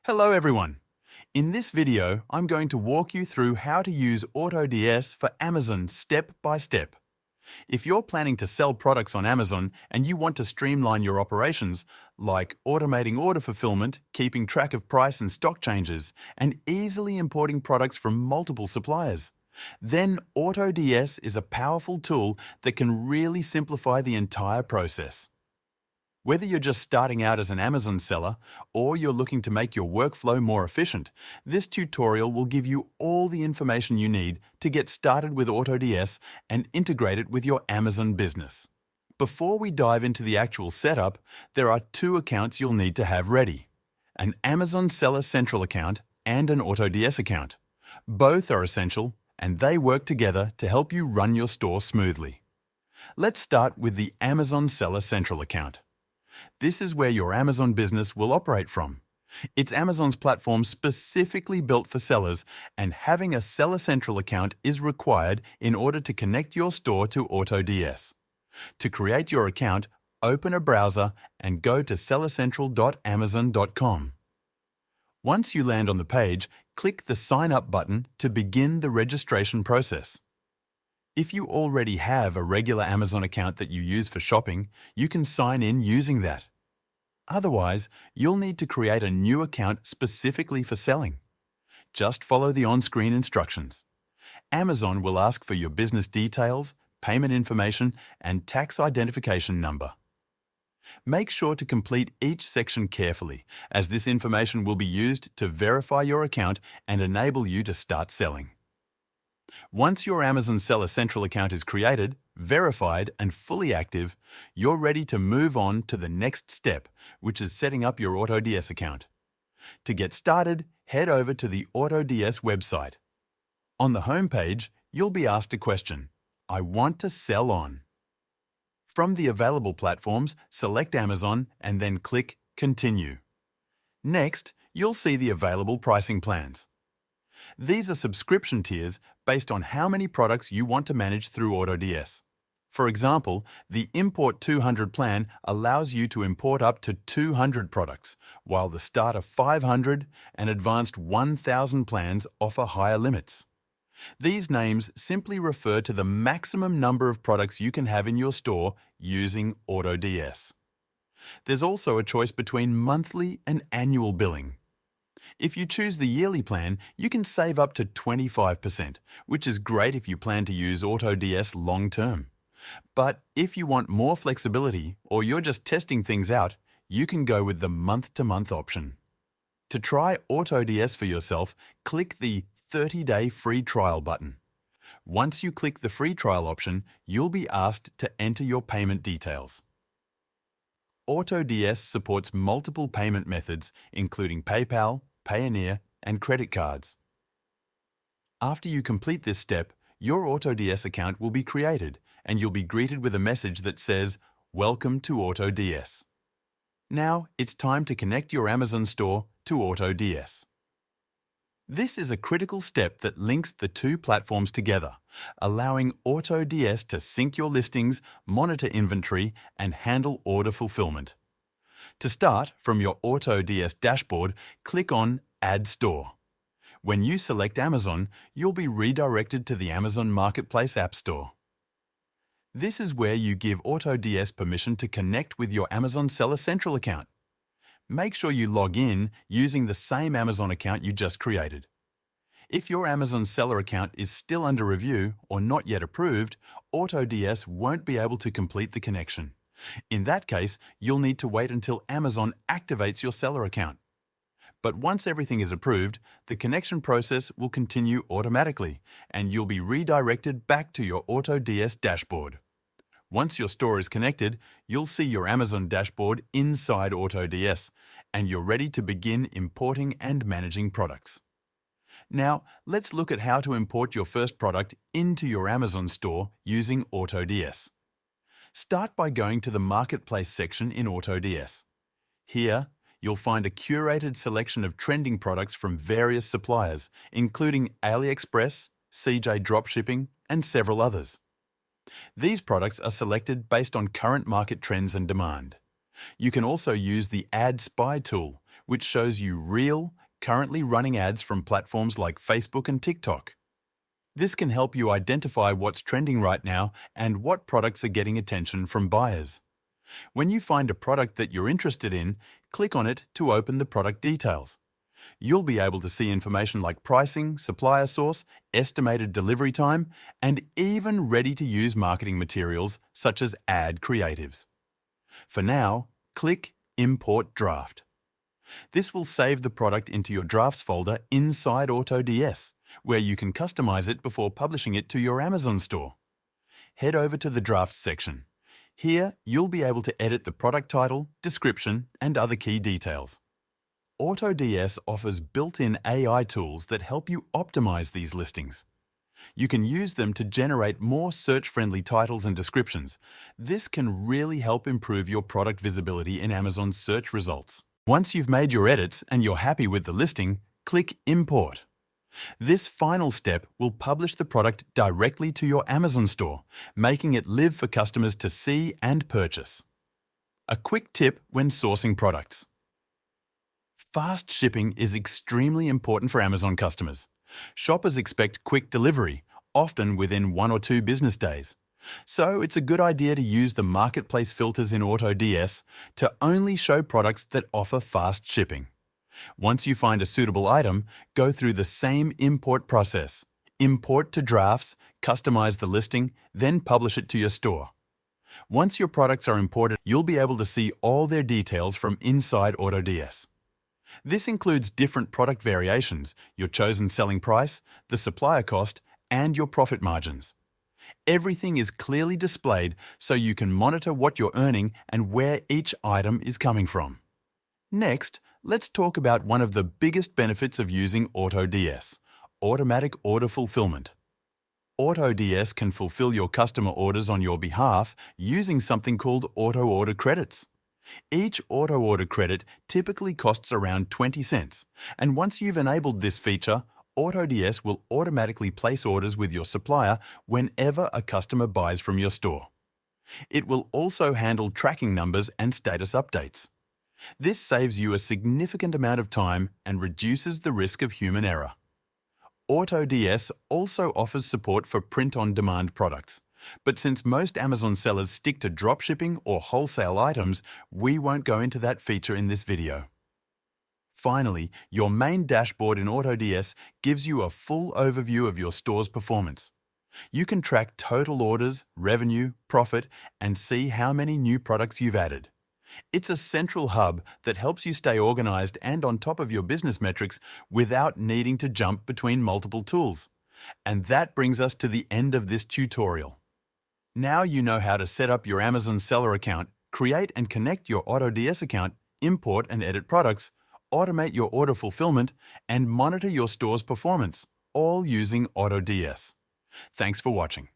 Hello everyone! In this video, I'm going to walk you through how to use AutoDS for Amazon step by step. If you're planning to sell products on Amazon and you want to streamline your operations, like automating order fulfillment, keeping track of price and stock changes, and easily importing products from multiple suppliers, then AutoDS is a powerful tool that can really simplify the entire process. Whether you're just starting out as an Amazon seller or you're looking to make your workflow more efficient, this tutorial will give you all the information you need to get started with AutoDS and integrate it with your Amazon business. Before we dive into the actual setup, there are two accounts you'll need to have ready: an Amazon Seller Central account and an AutoDS account. Both are essential and they work together to help you run your store smoothly. Let's start with the Amazon Seller Central account. This is where your Amazon business will operate from. It's Amazon's platform specifically built for sellers, and having a Seller Central account is required in order to connect your store to AutoDS. To create your account, open a browser and go to sellercentral.amazon.com. Once you land on the page, click the Sign Up button to begin the registration process. If you already have a regular Amazon account that you use for shopping, you can sign in using that. Otherwise, you'll need to create a new account specifically for selling. Just follow the on-screen instructions. Amazon will ask for your business details, payment information, and tax identification number. Make sure to complete each section carefully, as this information will be used to verify your account and enable you to start selling. Once your Amazon Seller Central account is created, verified, and fully active, you're ready to move on to the next step, which is setting up your AutoDS account. To get started, head over to the AutoDS website. On the home page, you'll be asked a question: I want to sell on. From the available platforms, select Amazon and then click Continue. Next, you'll see the available pricing plans. These are subscription tiers based on how many products you want to manage through AutoDS. For example, the Import 200 plan allows you to import up to 200 products, while the Starter 500 and Advanced 1000 plans offer higher limits. These names simply refer to the maximum number of products you can have in your store using AutoDS. There's also a choice between monthly and annual billing. If you choose the yearly plan, you can save up to 25%, which is great if you plan to use AutoDS long-term. But if you want more flexibility or you're just testing things out, you can go with the month-to-month option. To try AutoDS for yourself, click the 30-day free trial button. Once you click the free trial option, you'll be asked to enter your payment details. AutoDS supports multiple payment methods, including PayPal, Payoneer, and credit cards. After you complete this step, your AutoDS account will be created, and you'll be greeted with a message that says, "Welcome to AutoDS." Now, it's time to connect your Amazon store to AutoDS. This is a critical step that links the two platforms together, allowing AutoDS to sync your listings, monitor inventory, and handle order fulfillment. To start, from your AutoDS dashboard, click on Add Store. When you select Amazon, you'll be redirected to the Amazon Marketplace App Store. This is where you give AutoDS permission to connect with your Amazon Seller Central account. Make sure you log in using the same Amazon account you just created. If your Amazon Seller account is still under review or not yet approved, AutoDS won't be able to complete the connection. In that case, you'll need to wait until Amazon activates your seller account. But once everything is approved, the connection process will continue automatically, and you'll be redirected back to your AutoDS dashboard. Once your store is connected, you'll see your Amazon dashboard inside AutoDS, and you're ready to begin importing and managing products. Now, let's look at how to import your first product into your Amazon store using AutoDS. Start by going to the Marketplace section in AutoDS. Here, you'll find a curated selection of trending products from various suppliers, including AliExpress, CJ Dropshipping, and several others. These products are selected based on current market trends and demand. You can also use the Add Spy tool, which shows you real, currently running ads from platforms like Facebook and TikTok. This can help you identify what's trending right now and what products are getting attention from buyers. When you find a product that you're interested in, click on it to open the product details. You'll be able to see information like pricing, supplier source, estimated delivery time, and even ready-to-use marketing materials such as ad creatives. For now, click Import Draft. This will save the product into your drafts folder inside AutoDS, where you can customize it before publishing it to your Amazon store. Head over to the Drafts section. Here, you'll be able to edit the product title, description, and other key details. AutoDS offers built-in AI tools that help you optimize these listings. You can use them to generate more search-friendly titles and descriptions. This can really help improve your product visibility in Amazon's search results. Once you've made your edits and you're happy with the listing, click Import. This final step will publish the product directly to your Amazon store, making it live for customers to see and purchase. A quick tip when sourcing products. Fast shipping is extremely important for Amazon customers. Shoppers expect quick delivery, often within 1 or 2 business days. So it's a good idea to use the marketplace filters in AutoDS to only show products that offer fast shipping. Once you find a suitable item, go through the same import process. Import to drafts, customize the listing, then publish it to your store. Once your products are imported, you'll be able to see all their details from inside AutoDS. This includes different product variations, your chosen selling price, the supplier cost, and your profit margins. Everything is clearly displayed so you can monitor what you're earning and where each item is coming from. Next, let's talk about one of the biggest benefits of using AutoDS, automatic order fulfillment. AutoDS can fulfill your customer orders on your behalf using something called auto order credits. Each auto order credit typically costs around 20 cents, and once you've enabled this feature, AutoDS will automatically place orders with your supplier whenever a customer buys from your store. It will also handle tracking numbers and status updates. This saves you a significant amount of time and reduces the risk of human error. AutoDS also offers support for print-on-demand products. But since most Amazon sellers stick to dropshipping or wholesale items, we won't go into that feature in this video. Finally, your main dashboard in AutoDS gives you a full overview of your store's performance. You can track total orders, revenue, profit, and see how many new products you've added. It's a central hub that helps you stay organized and on top of your business metrics without needing to jump between multiple tools. And that brings us to the end of this tutorial. Now you know how to set up your Amazon seller account, create and connect your AutoDS account, import and edit products, automate your order fulfillment, and monitor your store's performance, all using AutoDS. Thanks for watching.